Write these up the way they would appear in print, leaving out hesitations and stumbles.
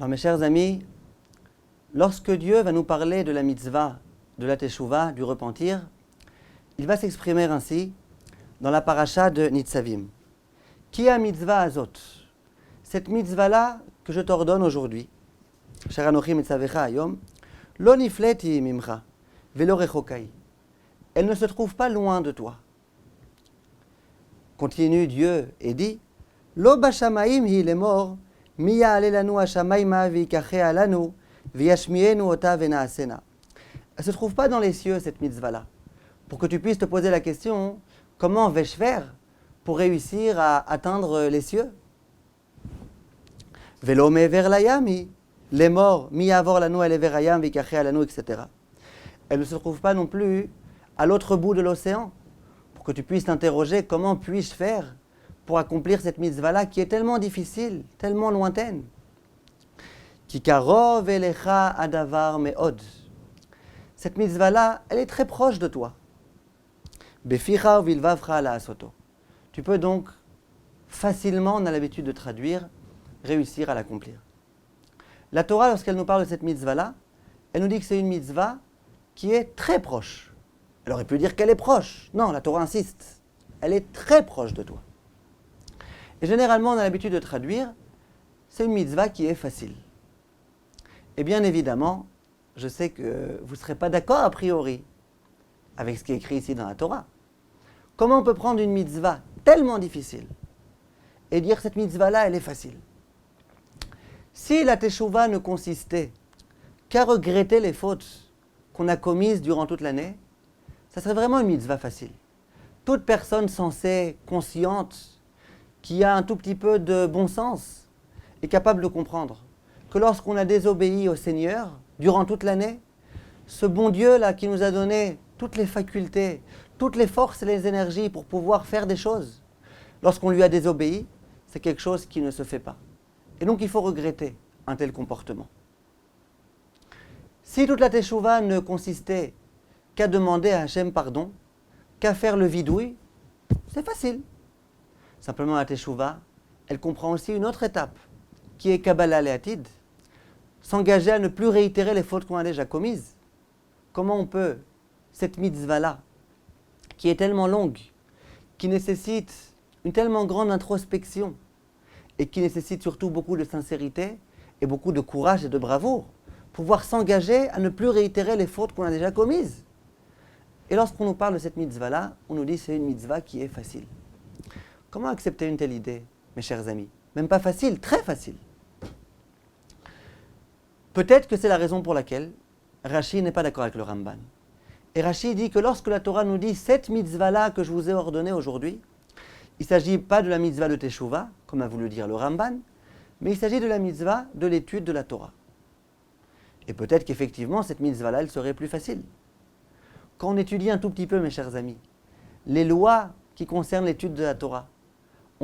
Alors mes chers amis, lorsque Dieu va nous parler de la mitzvah, de la teshuva, du repentir, il va s'exprimer ainsi dans la paracha de Nitzavim. Qui a mitzvah azot? Cette mitzvah-là que je t'ordonne aujourd'hui, Asher anochi mitzavecha hayom, lo nifleti mimcha, velo rechokai. Elle ne se trouve pas loin de toi. Continue Dieu et dit, lo bashamaim hi lemor, mi ya'ale lanu hashamaima v'yikachea lanu, v'yashmienu ota v'naasena. Elle ne se trouve pas dans les cieux, cette mitzvah-là. Pour que tu puisses te poser la question, comment vais-je faire pour réussir à atteindre les cieux? Velo mever layami, les morts, mi yavor lanu elever hayam v'yikachea lanu, etc. Elle ne se trouve pas non plus à l'autre bout de l'océan, pour que tu puisses t'interroger comment puis-je faire pour accomplir cette mitzvah-là qui est tellement difficile, tellement lointaine. Kikarov elecha adavar meod. Cette mitzvah-là, elle est très proche de toi. Beficha uvilvavcha la'asoto. Tu peux donc facilement, on a l'habitude de traduire, réussir à l'accomplir. La Torah, lorsqu'elle nous parle de cette mitzvah-là, elle nous dit que c'est une mitzvah qui est très proche. Elle aurait pu dire qu'elle est proche. Non, la Torah insiste. Elle est très proche de toi. Et généralement, on a l'habitude de traduire, c'est une mitzvah qui est facile. Et bien évidemment, je sais que vous ne serez pas d'accord a priori avec ce qui est écrit ici dans la Torah. Comment on peut prendre une mitzvah tellement difficile et dire cette mitzvah-là, elle est facile? Si la teshuva ne consistait qu'à regretter les fautes qu'on a commises durant toute l'année, ça serait vraiment une mitzvah facile. Toute personne sensée, consciente, qui a un tout petit peu de bon sens, est capable de comprendre que lorsqu'on a désobéi au Seigneur durant toute l'année, ce bon Dieu-là qui nous a donné toutes les facultés, toutes les forces et les énergies pour pouvoir faire des choses, lorsqu'on lui a désobéi, c'est quelque chose qui ne se fait pas. Et donc il faut regretter un tel comportement. Si toute la teshuva ne consistait qu'à demander à Hachem pardon, qu'à faire le vidouille, c'est facile. Simplement la teshuva, elle comprend aussi une autre étape, qui est Kabbalah Le'atid, s'engager à ne plus réitérer les fautes qu'on a déjà commises. Comment on peut, cette mitzvah-là, qui est tellement longue, qui nécessite une tellement grande introspection, et qui nécessite surtout beaucoup de sincérité, et beaucoup de courage et de bravoure, pouvoir s'engager à ne plus réitérer les fautes qu'on a déjà commises. Et lorsqu'on nous parle de cette mitzvah-là, on nous dit que c'est une mitzvah qui est facile. Comment accepter une telle idée, mes chers amis? Même pas facile, très facile. Peut-être que c'est la raison pour laquelle Rashi n'est pas d'accord avec le Ramban. Et Rashi dit que lorsque la Torah nous dit cette mitzvah-là que je vous ai ordonnée aujourd'hui, il ne s'agit pas de la mitzvah de Teshuva, comme a voulu dire le Ramban, mais il s'agit de la mitzvah de l'étude de la Torah. Et peut-être qu'effectivement, cette mitzvah-là, elle serait plus facile. Quand on étudie un tout petit peu, mes chers amis, les lois qui concernent l'étude de la Torah,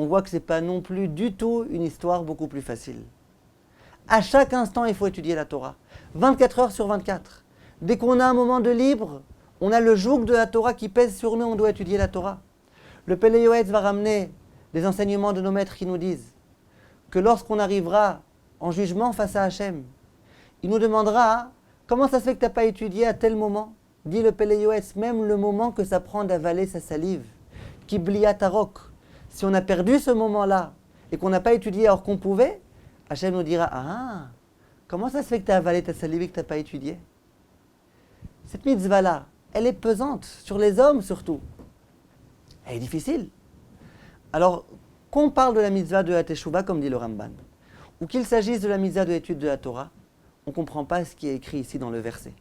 on voit que ce n'est pas non plus du tout une histoire beaucoup plus facile. À chaque instant, il faut étudier la Torah. 24 heures sur 24. Dès qu'on a un moment de libre, on a le joug de la Torah qui pèse sur nous, on doit étudier la Torah. Le Pélé Yoetz va ramener des enseignements de nos maîtres qui nous disent que lorsqu'on arrivera en jugement face à Hachem, il nous demandera comment ça se fait que tu n'as pas étudié à tel moment. Dit le Pélé Yoetz, même le moment que ça prend d'avaler sa salive. Kiblia tarok. Si on a perdu ce moment-là et qu'on n'a pas étudié alors qu'on pouvait, Hachem nous dira, ah, comment ça se fait que tu as avalé ta salive et que tu n'as pas étudié? Cette mitzvah-là, elle est pesante, sur les hommes surtout. Elle est difficile. Alors, qu'on parle de la mitzvah de la teshuva, comme dit le Ramban, ou qu'il s'agisse de la mitzvah de l'étude de la Torah, on ne comprend pas ce qui est écrit ici dans le verset.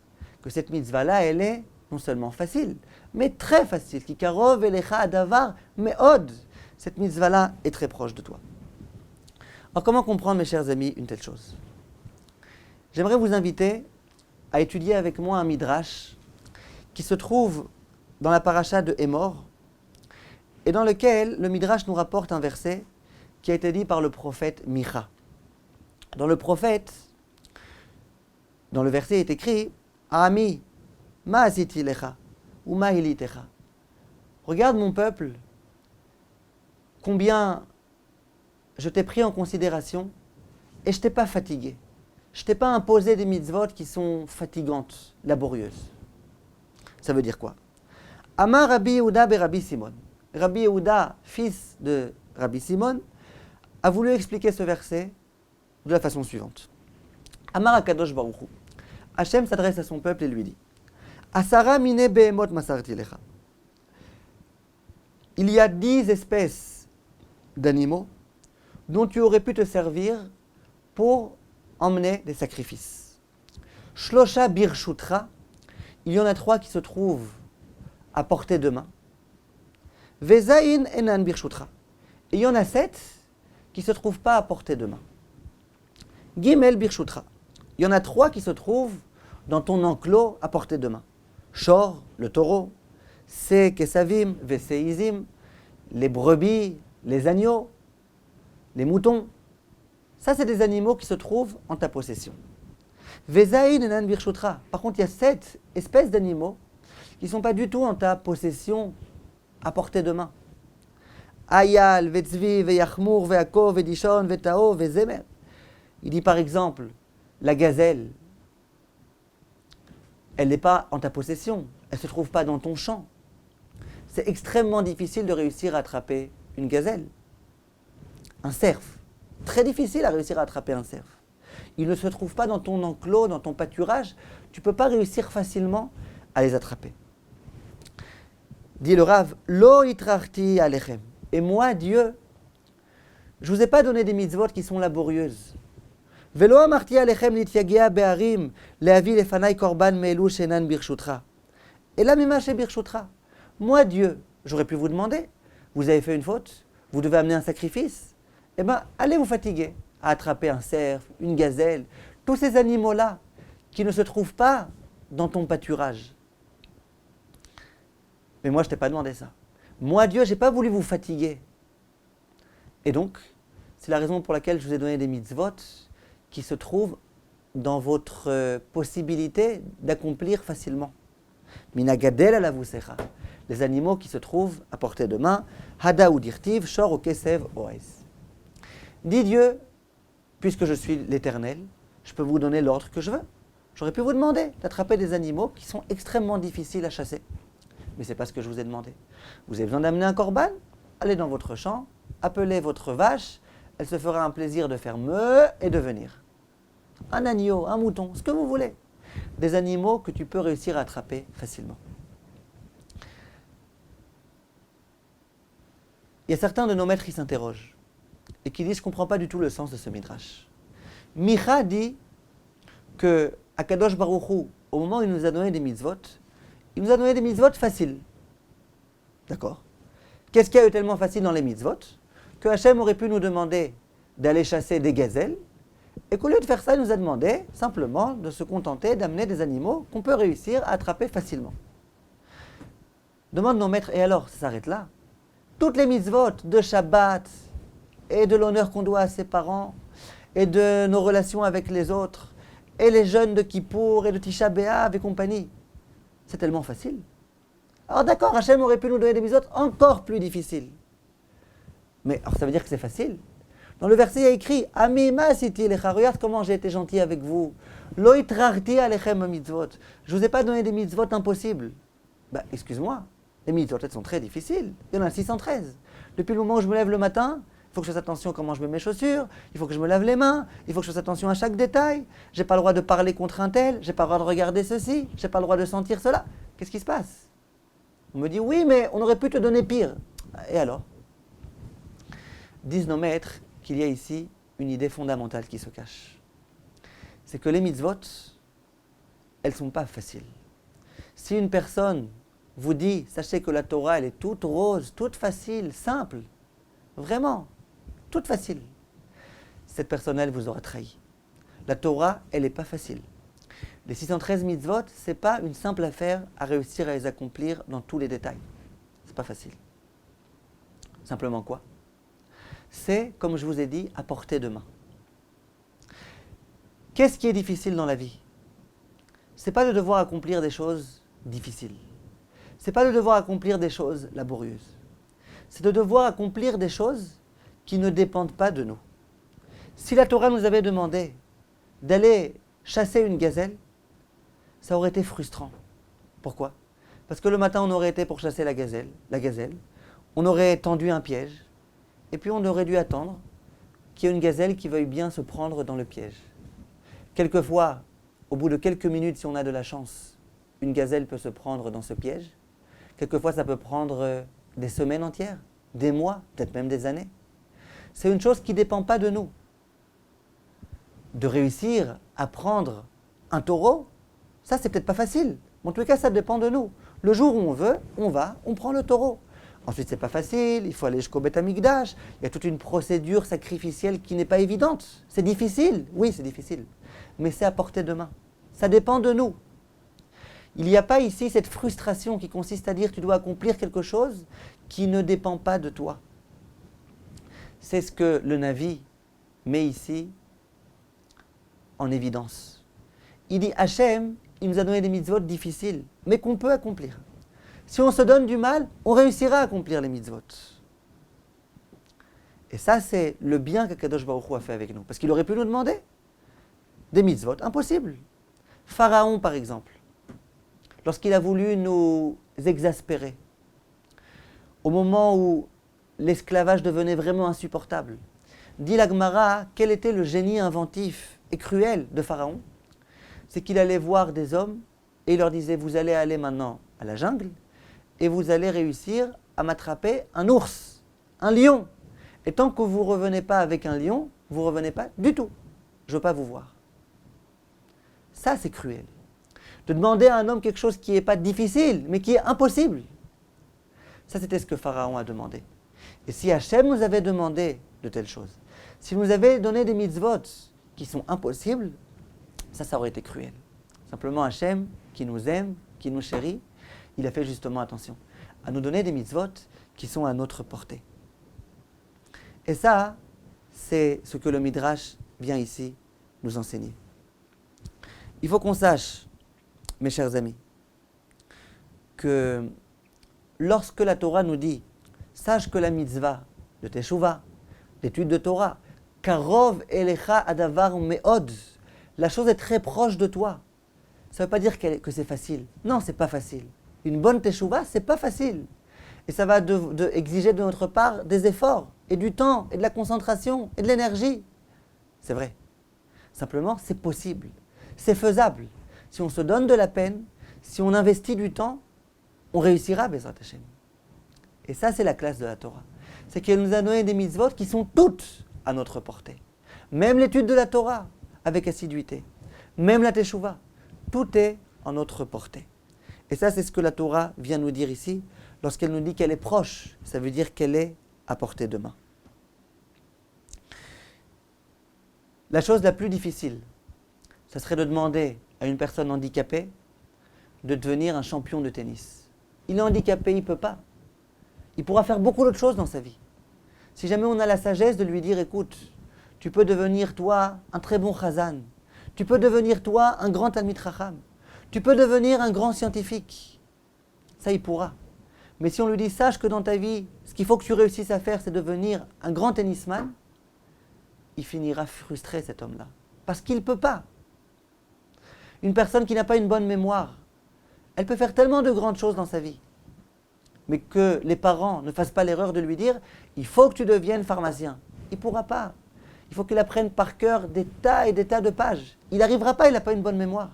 Que cette mitzvah-là, elle est non seulement facile, mais très facile. Kikarov elecha adavar meod. Cette mitzvah-là est très proche de toi. Alors comment comprendre, mes chers amis, une telle chose? J'aimerais vous inviter à étudier avec moi un midrash qui se trouve dans la paracha de Émor et dans lequel le midrash nous rapporte un verset qui a été dit par le prophète Micha. Dans le verset est écrit « Ami, ma asiti lecha, ou ma ilitecha » Regarde mon peuple, combien je t'ai pris en considération et je ne t'ai pas fatigué. je t'ai pas imposé des mitzvot qui sont fatigantes, laborieuses. Ça veut dire quoi? Amar Rabbi Yehuda be Rabbi Simon. Rabbi Yehuda, fils de Rabbi Simon, a voulu expliquer ce verset de la façon suivante. Amar Akadosh Baruch Hu. Hachem s'adresse à son peuple et lui dit Asara mine behemot masarti lecha. Il y a 10 espèces d'animaux dont tu aurais pu te servir pour emmener des sacrifices. Shlosha birshutra, il y en a 3 qui se trouvent à portée de main. Vezain enan birshutra, et il y en a 7 qui ne se trouvent pas à portée de main. Gimel birshutra, il y en a 3 qui se trouvent dans ton enclos à portée de main. Shor, le taureau, Se kesavim, veseizim, les brebis, les agneaux, les moutons. Ça, c'est des animaux qui se trouvent en ta possession. Vezain enan birshutra. Par contre, il y a 7 espèces d'animaux qui ne sont pas du tout en ta possession à portée de main. Ayal, vetzvi, veyachmour, veako, vedishon, vetao, vezemer. Il dit par exemple, la gazelle, elle n'est pas en ta possession, elle ne se trouve pas dans ton champ. C'est extrêmement difficile de réussir à attraper une gazelle. Un cerf, très difficile à réussir à attraper un cerf. Il ne se trouve pas dans ton enclos, dans ton pâturage, tu ne peux pas réussir facilement à les attraper. Dit le Rav, Lo itrarti alechem. Et moi, Dieu, je ne vous ai pas donné des mitzvot qui sont laborieuses. Velo amarti alechem lityagia be'arim leavi lefanai korban me'elu shenan birshutra. Et là, mima she birshutra. Moi, Dieu, j'aurais pu vous demander, vous avez fait une faute, vous devez amener un sacrifice. Eh bien, allez vous fatiguer à attraper un cerf, une gazelle, tous ces animaux-là qui ne se trouvent pas dans ton pâturage. Mais moi, je ne t'ai pas demandé ça. Moi, Dieu, je n'ai pas voulu vous fatiguer. Et donc, c'est la raison pour laquelle je vous ai donné des mitzvot qui se trouvent dans votre possibilité d'accomplir facilement. Minagadel ala vusecha. Les animaux qui se trouvent à portée de main. Hada ou dirtiv, shor ou kesev oez. Dit Dieu, puisque je suis l'Éternel, je peux vous donner l'ordre que je veux. J'aurais pu vous demander d'attraper des animaux qui sont extrêmement difficiles à chasser. Mais ce n'est pas ce que je vous ai demandé. Vous avez besoin d'amener un korban? Allez dans votre champ, appelez votre vache, elle se fera un plaisir de faire meuh et de venir. Un agneau, un mouton, ce que vous voulez. Des animaux que tu peux réussir à attraper facilement. Il y a certains de nos maîtres qui s'interrogent et qui disent « je ne comprends pas du tout le sens de ce midrash ». Micha dit que Akadosh Baruch Hu, au moment où il nous a donné des mitzvot, il nous a donné des mitzvot faciles. D'accord? Qu'est-ce qu'il y a eu tellement facile dans les mitzvot que Hachem aurait pu nous demander d'aller chasser des gazelles et qu'au lieu de faire ça, il nous a demandé simplement de se contenter d'amener des animaux qu'on peut réussir à attraper facilement. Demande nos maîtres, et alors, ça s'arrête là? Toutes les mitzvot de Shabbat et de l'honneur qu'on doit à ses parents et de nos relations avec les autres et les jeûnes de Kippour et de Tisha B'Av et compagnie, c'est tellement facile. Alors d'accord, Hachem aurait pu nous donner des mitzvot encore plus difficiles. Mais alors ça veut dire que c'est facile. Dans le verset, il y a écrit « Amima siti lecha » regarde comment j'ai été gentil avec vous. « Lo itrarti alechem mitzvot » je ne vous ai pas donné des mitzvot impossibles. Ben, excuse-moi, les mitzvot sont très difficiles. Il y en a 613. Depuis le moment où je me lève le matin, il faut que je fasse attention à comment je mets mes chaussures, il faut que je me lave les mains, il faut que je fasse attention à chaque détail. Je n'ai pas le droit de parler contre un tel, je n'ai pas le droit de regarder ceci, je n'ai pas le droit de sentir cela. Qu'est-ce qui se passe? On me dit « Oui, mais on aurait pu te donner pire. » Et alors? Disent nos maîtres qu'il y a ici une idée fondamentale qui se cache. C'est que les mitzvot, elles ne sont pas faciles. Si une personne vous dit, sachez que la Torah, elle est toute rose, toute facile, simple, vraiment, toute facile, cette personne, elle vous aura trahi. La Torah, elle n'est pas facile. Les 613 mitzvot, ce n'est pas une simple affaire à réussir à les accomplir dans tous les détails. Ce n'est pas facile. Simplement quoi? C'est, comme je vous ai dit, à portée de main. Qu'est-ce qui est difficile dans la vie? Ce n'est pas de devoir accomplir des choses difficiles. Ce n'est pas de devoir accomplir des choses laborieuses. C'est de devoir accomplir des choses qui ne dépendent pas de nous. Si la Torah nous avait demandé d'aller chasser une gazelle, ça aurait été frustrant. Pourquoi? Parce que le matin, on aurait été pour chasser la gazelle, on aurait tendu un piège, et puis on aurait dû attendre qu'il y ait une gazelle qui veuille bien se prendre dans le piège. Quelquefois, au bout de quelques minutes, si on a de la chance, une gazelle peut se prendre dans ce piège. Quelquefois, ça peut prendre des semaines entières, des mois, peut-être même des années. C'est une chose qui ne dépend pas de nous. De réussir à prendre un taureau, ça, c'est peut-être pas facile. En tout cas, ça dépend de nous. Le jour où on veut, on prend le taureau. Ensuite, c'est pas facile, il faut aller jusqu'au Beth Amikdash. Il y a toute une procédure sacrificielle qui n'est pas évidente. C'est difficile, oui, c'est difficile. Mais c'est à portée de main. Ça dépend de nous. Il n'y a pas ici cette frustration qui consiste à dire tu dois accomplir quelque chose qui ne dépend pas de toi. C'est ce que le Navi met ici en évidence. Il dit Hachem, il nous a donné des mitzvot difficiles, mais qu'on peut accomplir. Si on se donne du mal, on réussira à accomplir les mitzvot. Et ça, c'est le bien qu'Akadosh Baruch Hu a fait avec nous. Parce qu'il aurait pu nous demander des mitzvot, impossible. Pharaon, par exemple, lorsqu'il a voulu nous exaspérer, au moment où l'esclavage devenait vraiment insupportable, dit la Gemara, quel était le génie inventif et cruel de Pharaon? C'est qu'il allait voir des hommes et il leur disait, vous allez aller maintenant à la jungle et vous allez réussir à m'attraper un ours, un lion. Et tant que vous ne revenez pas avec un lion, vous ne revenez pas du tout. Je ne veux pas vous voir. Ça, c'est cruel. De demander à un homme quelque chose qui n'est pas difficile, mais qui est impossible. Ça, c'était ce que Pharaon a demandé. Et si Hachem nous avait demandé de telles choses, s'il nous avait donné des mitzvot qui sont impossibles, ça aurait été cruel. Simplement Hachem, qui nous aime, qui nous chérit, il a fait justement attention à nous donner des mitzvot qui sont à notre portée. Et ça, c'est ce que le Midrash vient ici nous enseigner. Il faut qu'on sache, mes chers amis, que lorsque la Torah nous dit « Sache que la mitzvah de Teshuvah, l'étude de Torah, Karov elecha adavar me'od » la chose est très proche de toi. Ça ne veut pas dire que c'est facile. Non, c'est pas facile. Une bonne Teshuvah, c'est pas facile. Et ça va exiger de notre part des efforts, et du temps, et de la concentration, et de l'énergie. C'est vrai. Simplement, c'est possible. C'est faisable. Si on se donne de la peine, si on investit du temps, on réussira, Bezrat Hashem. Et ça, c'est la classe de la Torah. C'est qu'elle nous a donné des mitzvot qui sont toutes à notre portée. Même l'étude de la Torah, avec assiduité. Même la Teshuvah. Tout est en notre portée. Et ça, c'est ce que la Torah vient nous dire ici. Lorsqu'elle nous dit qu'elle est proche, ça veut dire qu'elle est à portée de main. La chose la plus difficile, ce serait de demander à une personne handicapée de devenir un champion de tennis. Il est handicapé, il ne peut pas. Il pourra faire beaucoup d'autres choses dans sa vie. Si jamais on a la sagesse de lui dire, écoute, tu peux devenir toi un très bon chazan, tu peux devenir toi un grand talmid chacham, tu peux devenir un grand scientifique. Ça, il pourra. Mais si on lui dit, sache que dans ta vie, ce qu'il faut que tu réussisses à faire, c'est devenir un grand tennisman, il finira frustré, cet homme-là. Parce qu'il ne peut pas. Une personne qui n'a pas une bonne mémoire, elle peut faire tellement de grandes choses dans sa vie. Mais que les parents ne fassent pas l'erreur de lui dire, il faut que tu deviennes pharmacien. Il ne pourra pas. Il faut qu'il apprenne par cœur des tas et des tas de pages. Il n'arrivera pas, il n'a pas une bonne mémoire.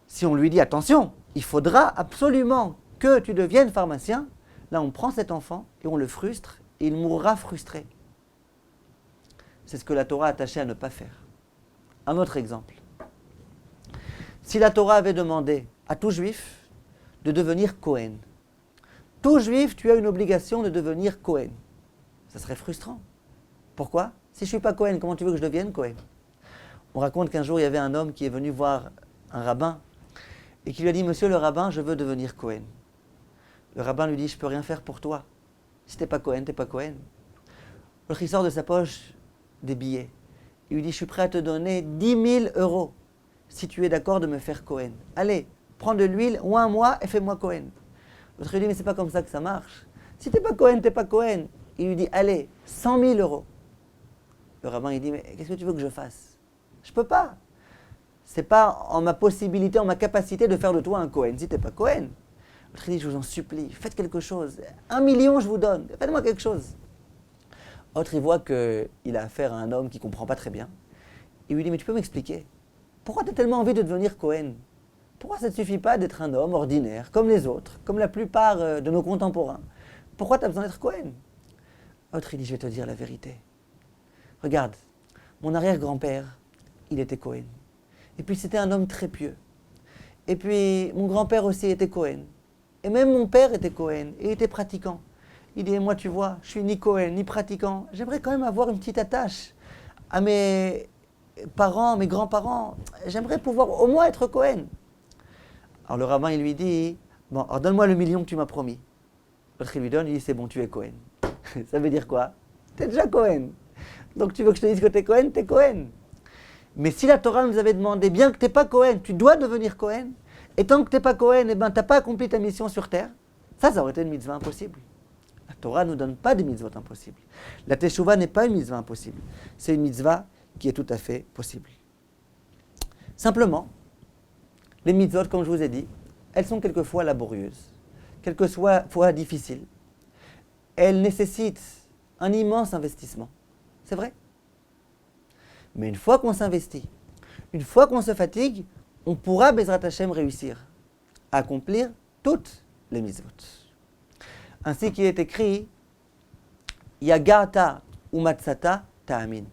Si on lui dit, attention, il faudra absolument que tu deviennes pharmacien, là on prend cet enfant et on le frustre et il mourra frustré. C'est ce que la Torah a attaché à ne pas faire. Un autre exemple. Si la Torah avait demandé à tout juif de devenir Kohen, tout juif, tu as une obligation de devenir Kohen. Ça serait frustrant. Pourquoi? Si je ne suis pas Kohen, comment tu veux que je devienne Kohen? On raconte qu'un jour, il y avait un homme qui est venu voir un rabbin et qui lui a dit, monsieur le rabbin, je veux devenir Kohen. Le rabbin lui dit, je ne peux rien faire pour toi. Si tu n'es pas Kohen, tu n'es pas Kohen. L'autre, il sort de sa poche des billets. Il lui dit, je suis prêt à te donner 10 000 euros si tu es d'accord de me faire Kohen. Allez, prends de l'huile ou un mois et fais-moi Kohen. L'autre lui dit, mais c'est pas comme ça que ça marche. Si tu n'es pas Kohen, tu n'es pas Kohen. Il lui dit, allez, 100 000 euros. Le rabbin, il dit, mais qu'est-ce que tu veux que je fasse? Je ne peux pas. Ce n'est pas en ma possibilité, en ma capacité de faire de toi un Cohen. Si tu n'es pas Cohen, l'autre il dit, je vous en supplie, faites quelque chose. 1 million, je vous donne, faites-moi quelque chose. Autre, il voit qu'il a affaire à un homme qui ne comprend pas très bien. Il lui dit, mais tu peux m'expliquer, pourquoi tu as tellement envie de devenir Cohen? Pourquoi ça ne te suffit pas d'être un homme ordinaire, comme les autres, comme la plupart de nos contemporains? Pourquoi tu as besoin d'être Cohen? Autre, il dit, je vais te dire la vérité. Regarde, mon arrière-grand-père, il était Cohen. Et puis c'était un homme très pieux. Et puis mon grand-père aussi était Cohen. Et même mon père était Cohen, et il était pratiquant. Il dit, moi tu vois, je suis ni Cohen, ni pratiquant. J'aimerais quand même avoir une petite attache à mes parents, mes grands-parents. J'aimerais pouvoir au moins être Cohen. Alors le rabbin, il lui dit, bon, alors donne-moi le million que tu m'as promis. L'autre, il lui donne, il dit, c'est bon, tu es Cohen. Ça veut dire quoi? Tu es déjà Cohen. Donc tu veux que je te dise que tu es Cohen, tu es Cohen. Mais si la Torah nous avait demandé, bien que tu n'es pas Cohen, tu dois devenir Cohen, et tant que tu n'es pas Cohen, eh ben, tu n'as pas accompli ta mission sur terre, ça aurait été une mitzvah impossible. La Torah ne nous donne pas des mitzvot impossibles. La Teshuvah n'est pas une mitzvah impossible. C'est une mitzvah qui est tout à fait possible. Simplement, les mitzvot, comme je vous ai dit, elles sont quelquefois laborieuses, quelquefois difficiles. Elles nécessitent un immense investissement. C'est vrai. Mais une fois qu'on s'investit, une fois qu'on se fatigue, on pourra, Bezrat Hashem, réussir à accomplir toutes les mitzvot. Ainsi qu'il est écrit, Yagata ou Matsata Ta'amin.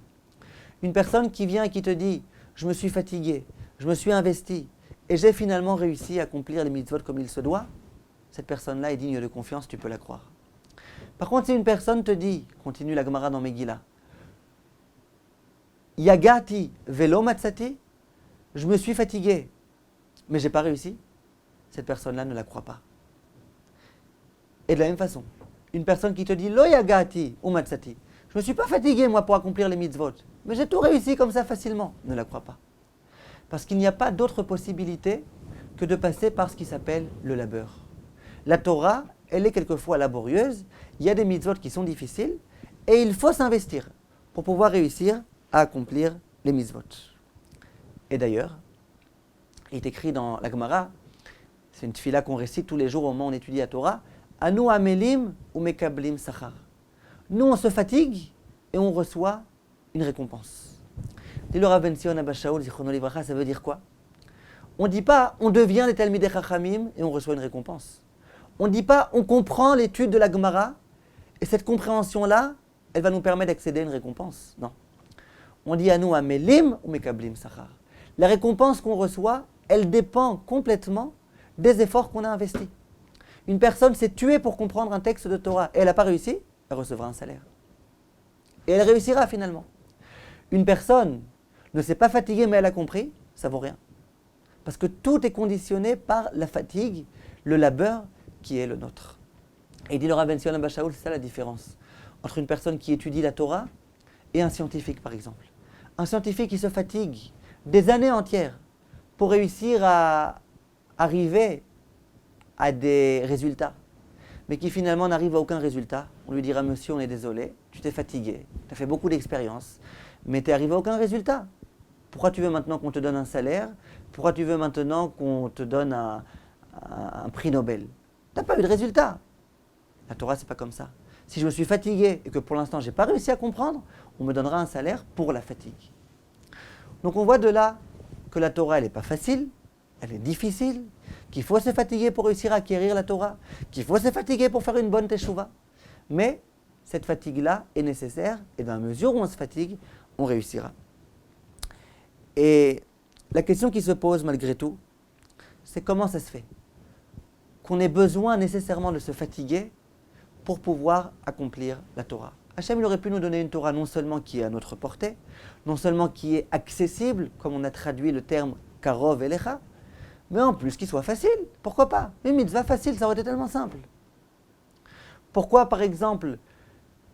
Une personne qui vient et qui te dit, je me suis fatigué, je me suis investi, et j'ai finalement réussi à accomplir les mitzvot comme il se doit, cette personne-là est digne de confiance, tu peux la croire. Par contre, si une personne te dit, continue la Gemara dans Megillah, Yagati velo matsati, je me suis fatigué, mais je n'ai pas réussi, cette personne-là ne la croit pas. Et de la même façon, une personne qui te dit Lo yagati ou matsati, je ne me suis pas fatigué moi pour accomplir les mitzvot, mais j'ai tout réussi comme ça facilement, ne la croit pas. Parce qu'il n'y a pas d'autre possibilité que de passer par ce qui s'appelle le labeur. La Torah, elle est quelquefois laborieuse, il y a des mitzvot qui sont difficiles, et il faut s'investir pour pouvoir réussir à accomplir les mitzvot. Et d'ailleurs, il est écrit dans la Gemara, c'est une tfila qu'on récite tous les jours au moment où on étudie la Torah, Anu amelim ou mekablim sachar. Nous, on se fatigue et on reçoit une récompense. Dit le Rav Ben Sion Abba Shaul, Zichrono Livracha, ça veut dire quoi? On ne dit pas on devient des Talmidei Chachamim et on reçoit une récompense. On ne dit pas on comprend l'étude de la Gemara et cette compréhension-là, elle va nous permettre d'accéder à une récompense. Non. On dit Anu amelim ou mekablim sachar. La récompense qu'on reçoit, elle dépend complètement des efforts qu'on a investis. Une personne s'est tuée pour comprendre un texte de Torah et elle n'a pas réussi, elle recevra un salaire. Et elle réussira finalement. Une personne ne s'est pas fatiguée mais elle a compris, ça vaut rien. Parce que tout est conditionné par la fatigue, le labeur qui est le nôtre. Et il dit le Rav Ben Sion Abba Shaul, c'est ça la différence entre une personne qui étudie la Torah et un scientifique par exemple. Un scientifique qui se fatigue des années entières pour réussir à arriver à des résultats, mais qui finalement n'arrive à aucun résultat. On lui dira, monsieur, on est désolé, tu t'es fatigué, tu as fait beaucoup d'expérience, mais tu n'es arrivé à aucun résultat. Pourquoi tu veux maintenant qu'on te donne un salaire? Pourquoi tu veux maintenant qu'on te donne un prix Nobel? Tu n'as pas eu de résultat. La Torah, c'est pas comme ça. Si je me suis fatigué et que pour l'instant, je n'ai pas réussi à comprendre, on me donnera un salaire pour la fatigue. Donc on voit de là que la Torah, elle n'est pas facile, elle est difficile, qu'il faut se fatiguer pour réussir à acquérir la Torah, qu'il faut se fatiguer pour faire une bonne teshuva. Mais cette fatigue-là est nécessaire, et dans la mesure où on se fatigue, on réussira. Et la question qui se pose malgré tout, c'est comment ça se fait qu'on ait besoin nécessairement de se fatiguer pour pouvoir accomplir la Torah. Hachem il aurait pu nous donner une Torah non seulement qui est à notre portée, non seulement qui est accessible, comme on a traduit le terme Karov Elecha, mais en plus qu'il soit facile. Pourquoi pas? Une mitzvah facile, ça aurait été tellement simple. Pourquoi, par exemple,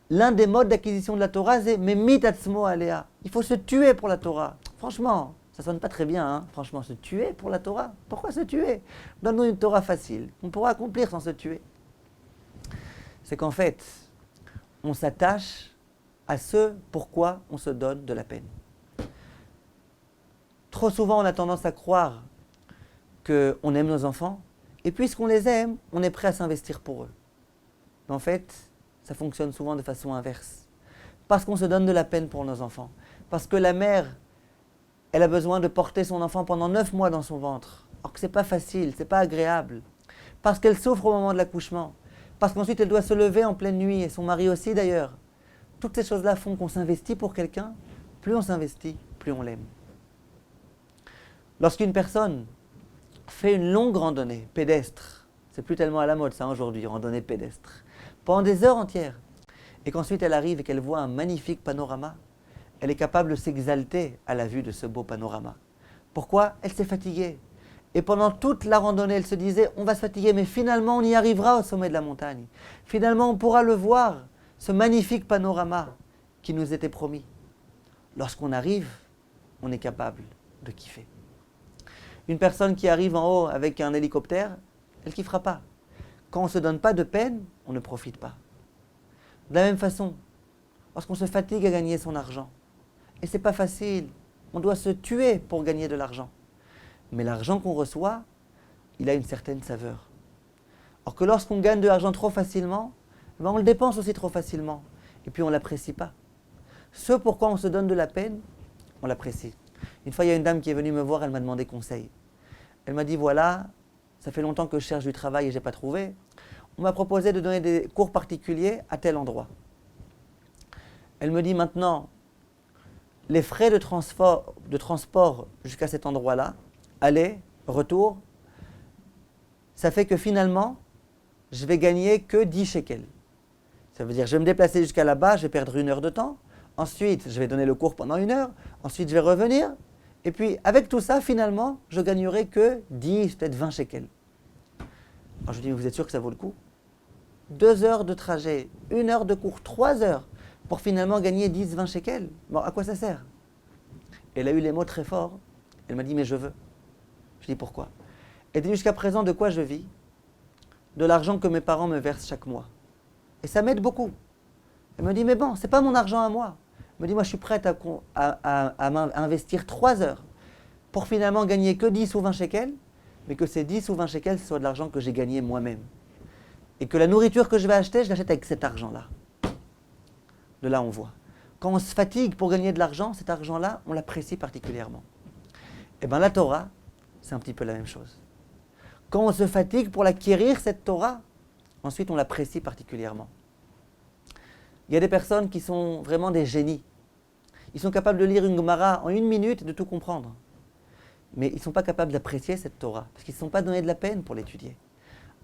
l'un des modes d'acquisition de la Torah, c'est Memit Atzmo Alea. Il faut se tuer pour la Torah. Franchement, ça sonne pas très bien, hein? Franchement, se tuer pour la Torah. Pourquoi se tuer? Donne-nous une Torah facile. On pourra accomplir sans se tuer. C'est qu'en fait, on s'attache à ce pourquoi on se donne de la peine. trop souvent, on a tendance à croire qu'on aime nos enfants, et puisqu'on les aime, on est prêt à s'investir pour eux. Mais en fait, ça fonctionne souvent de façon inverse. Parce qu'on se donne de la peine pour nos enfants. Parce que la mère, elle a besoin de porter son enfant pendant 9 mois dans son ventre. Alors que ce n'est pas facile, ce n'est pas agréable. Parce qu'elle souffre au moment de l'accouchement. Parce qu'ensuite, elle doit se lever en pleine nuit, et son mari aussi d'ailleurs. Toutes ces choses-là font qu'on s'investit pour quelqu'un. Plus on s'investit, plus on l'aime. Lorsqu'une personne fait une longue randonnée pédestre, c'est plus tellement à la mode ça aujourd'hui, randonnée pédestre, pendant des heures entières, et qu'ensuite elle arrive et qu'elle voit un magnifique panorama, elle est capable de s'exalter à la vue de ce beau panorama. Pourquoi? Elle s'est fatiguée. Et pendant toute la randonnée, elle se disait, on va se fatiguer, mais finalement on y arrivera au sommet de la montagne. Finalement on pourra le voir, ce magnifique panorama qui nous était promis. Lorsqu'on arrive, on est capable de kiffer. Une personne qui arrive en haut avec un hélicoptère, elle ne kiffera pas. Quand on ne se donne pas de peine, on ne profite pas. De la même façon, lorsqu'on se fatigue à gagner son argent, et ce n'est pas facile, on doit se tuer pour gagner de l'argent. Mais l'argent qu'on reçoit, il a une certaine saveur. Or que lorsqu'on gagne de l'argent trop facilement, on le dépense aussi trop facilement, et puis on ne l'apprécie pas. Ce pourquoi on se donne de la peine, on l'apprécie. Une fois, il y a une dame qui est venue me voir, elle m'a demandé conseil. Elle m'a dit, voilà, ça fait longtemps que je cherche du travail et je n'ai pas trouvé. On m'a proposé de donner des cours particuliers à tel endroit. Elle me dit maintenant, les frais de transport jusqu'à cet endroit-là, aller, retour, ça fait que finalement, je vais gagner que 10 shekels. Ça veut dire, je vais me déplacer jusqu'à là-bas, je vais perdre 1 heure de temps. Ensuite, je vais donner le cours pendant 1 heure. Ensuite, je vais revenir. Et puis, avec tout ça, finalement, je gagnerai que 10, peut-être 20 shekels. Alors, je lui dis, vous êtes sûr que ça vaut le coup? 2 heures de trajet, 1 heure de cours, 3 heures, pour finalement gagner 10, 20 shekels. Bon, à quoi ça sert? Elle a eu les mots très forts. Elle m'a dit, mais je veux. Je dis, pourquoi? Elle dit, jusqu'à présent, de quoi je vis? De l'argent que mes parents me versent chaque mois. Et ça m'aide beaucoup. Elle me dit, mais bon, c'est pas mon argent à moi. Elle me dit, moi, je suis prête à investir 3 heures pour finalement gagner que 10 ou 20 shekels, mais que ces 10 ou 20 shekels, ce soit de l'argent que j'ai gagné moi-même. Et que la nourriture que je vais acheter, je l'achète avec cet argent-là. De là, on voit. Quand on se fatigue pour gagner de l'argent, cet argent-là, on l'apprécie particulièrement. Et bien, la Torah, c'est un petit peu la même chose. Quand on se fatigue pour l'acquérir, cette Torah, ensuite, on l'apprécie particulièrement. Il y a des personnes qui sont vraiment des génies. Ils sont capables de lire une Gemara en 1 minute et de tout comprendre. Mais ils ne sont pas capables d'apprécier cette Torah, parce qu'ils ne se sont pas donné de la peine pour l'étudier.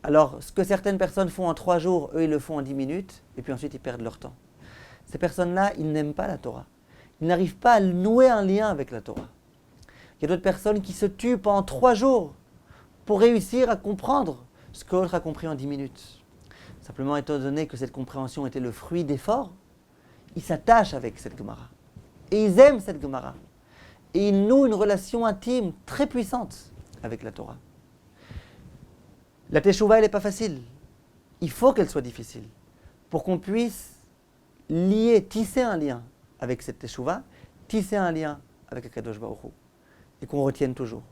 Alors, ce que certaines personnes font en 3 jours, eux, ils le font en 10 minutes, et puis ensuite, ils perdent leur temps. Ces personnes-là, ils n'aiment pas la Torah. Ils n'arrivent pas à nouer un lien avec la Torah. Il y a d'autres personnes qui se tuent pendant 3 jours pour réussir à comprendre ce que l'autre a compris en 10 minutes. Simplement, étant donné que cette compréhension était le fruit d'efforts, ils s'attachent avec cette Gemara. Et ils aiment cette Gemara. Et ils nouent une relation intime très puissante avec la Torah. La Teshuvah, elle n'est pas facile. Il faut qu'elle soit difficile pour qu'on puisse tisser un lien avec cette Teshuvah, tisser un lien avec Akadosh Baruch Hu, et qu'on retienne toujours.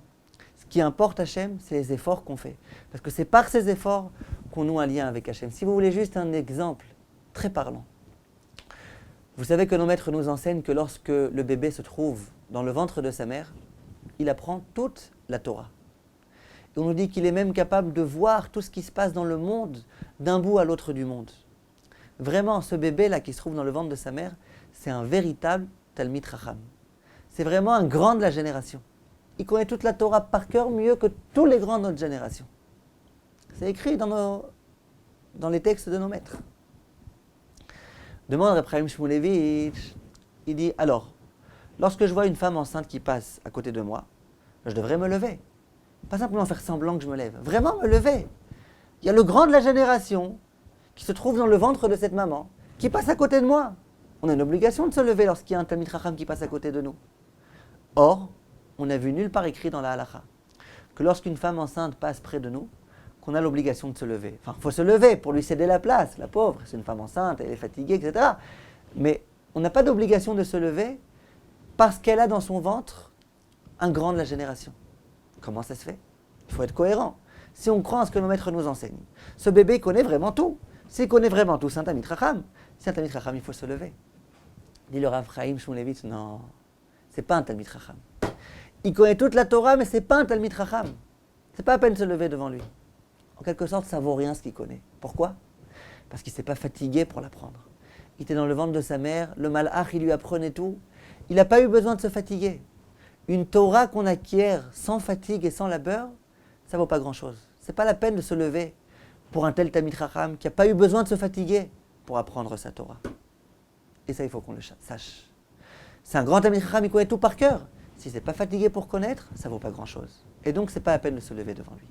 Ce qui importe Hachem, c'est les efforts qu'on fait. Parce que c'est par ces efforts qu'on noue un lien avec Hachem. Si vous voulez juste un exemple très parlant, vous savez que nos maîtres nous enseignent que lorsque le bébé se trouve dans le ventre de sa mère, il apprend toute la Torah. Et on nous dit qu'il est même capable de voir tout ce qui se passe dans le monde d'un bout à l'autre du monde. Vraiment, ce bébé-là qui se trouve dans le ventre de sa mère, c'est un véritable Talmid Chacham. C'est vraiment un grand de la génération. Il connaît toute la Torah par cœur mieux que tous les grands de notre génération. C'est écrit dans les textes de nos maîtres. Demande Reb Chaim Shmulevitch, il dit, alors, lorsque je vois une femme enceinte qui passe à côté de moi, je devrais me lever. Pas simplement faire semblant que je me lève, vraiment me lever. Il y a le grand de la génération qui se trouve dans le ventre de cette maman, qui passe à côté de moi. On a une obligation de se lever lorsqu'il y a un Talmid Chacham qui passe à côté de nous. Or, on n'a vu nulle part écrit dans la halakha que lorsqu'une femme enceinte passe près de nous, qu'on a l'obligation de se lever. Enfin, il faut se lever pour lui céder la place, la pauvre, c'est une femme enceinte, elle est fatiguée, etc. Mais on n'a pas d'obligation de se lever parce qu'elle a dans son ventre un grand de la génération. Comment ça se fait? Il faut être cohérent. Si on croit en ce que nos maîtres nous enseignent, ce bébé connaît vraiment tout. S'il connaît vraiment tout, c'est un Talmid Chacham. C'est un Talmid Chacham, il faut se lever. Dit le Rav Chaim Shmulevitz, non, c'est pas un Talmid Chacham. Il connaît toute la Torah, mais c'est pas un Talmid Chacham. C'est pas à peine de se lever devant lui. En quelque sorte, ça vaut rien ce qu'il connaît. Pourquoi? Parce qu'il ne s'est pas fatigué pour l'apprendre. Il était dans le ventre de sa mère, le malach, il lui apprenait tout. Il n'a pas eu besoin de se fatiguer. Une Torah qu'on acquiert sans fatigue et sans labeur, ça ne vaut pas grand-chose. Ce n'est pas la peine de se lever pour un tel Talmid Chacham qui n'a pas eu besoin de se fatiguer pour apprendre sa Torah. Et ça, il faut qu'on le sache. C'est un grand Talmid Chacham, il connaît tout par cœur. S'il ne s'est pas fatigué pour connaître, ça ne vaut pas grand-chose. Et donc, ce n'est pas la peine de se lever devant lui.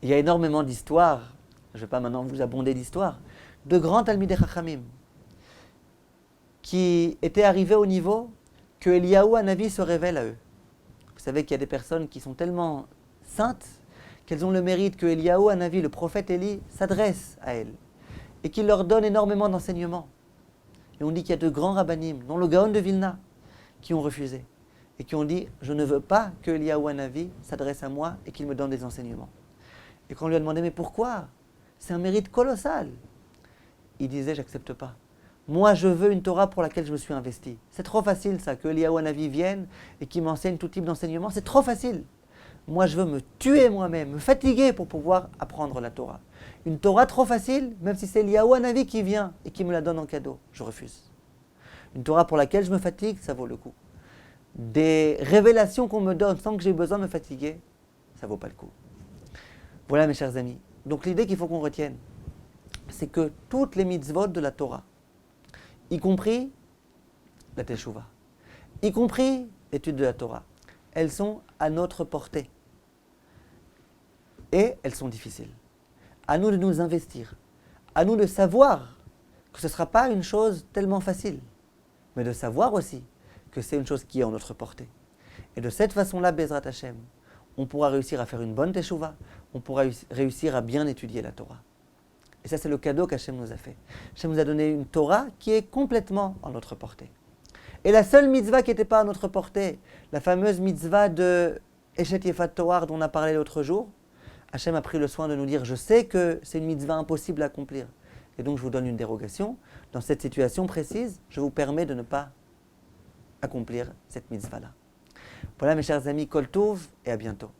Il y a énormément d'histoires, je ne vais pas maintenant vous abonder d'histoires, de grands Talmidei Chachamim qui étaient arrivés au niveau que Eliyahu Hanavi se révèle à eux. Vous savez qu'il y a des personnes qui sont tellement saintes qu'elles ont le mérite que Eliyahu Hanavi, le prophète Élie, s'adresse à elles et qu'il leur donne énormément d'enseignements. Et on dit qu'il y a de grands rabbanim, dont le Gaon de Vilna, qui ont refusé et qui ont dit « Je ne veux pas que Eliyahu Hanavi s'adresse à moi et qu'il me donne des enseignements. » Et quand on lui a demandé « Mais pourquoi? C'est un mérite colossal. » Il disait « J'accepte pas. Moi, je veux une Torah pour laquelle je me suis investi. C'est trop facile, ça, que Eliyahu Hanavi vienne et qu'il m'enseigne tout type d'enseignement. C'est trop facile. Moi, je veux me tuer moi-même, me fatiguer pour pouvoir apprendre la Torah. Une Torah trop facile, même si c'est Eliyahu Hanavi qui vient et qui me la donne en cadeau, je refuse. Une Torah pour laquelle je me fatigue, ça vaut le coup. Des révélations qu'on me donne sans que j'ai besoin de me fatiguer, ça vaut pas le coup. » Voilà, mes chers amis. Donc l'idée qu'il faut qu'on retienne, c'est que toutes les mitzvot de la Torah, y compris la Teshuvah, y compris l'étude de la Torah, elles sont à notre portée. Et elles sont difficiles. À nous de nous investir. À nous de savoir que ce ne sera pas une chose tellement facile, mais de savoir aussi que c'est une chose qui est en notre portée. Et de cette façon-là, Bezrat Hashem, on pourra réussir à faire une bonne Teshuvah, on pourra réussir à bien étudier la Torah. Et ça, c'est le cadeau qu'Hachem nous a fait. Hachem nous a donné une Torah qui est complètement en notre portée. Et la seule mitzvah qui n'était pas à notre portée, la fameuse mitzvah de Eshet Yefat Toar dont on a parlé l'autre jour, Hachem a pris le soin de nous dire « Je sais que c'est une mitzvah impossible à accomplir. Et donc je vous donne une dérogation. Dans cette situation précise, je vous permets de ne pas accomplir cette mitzvah-là. » Voilà mes chers amis, Kol Tov et à bientôt.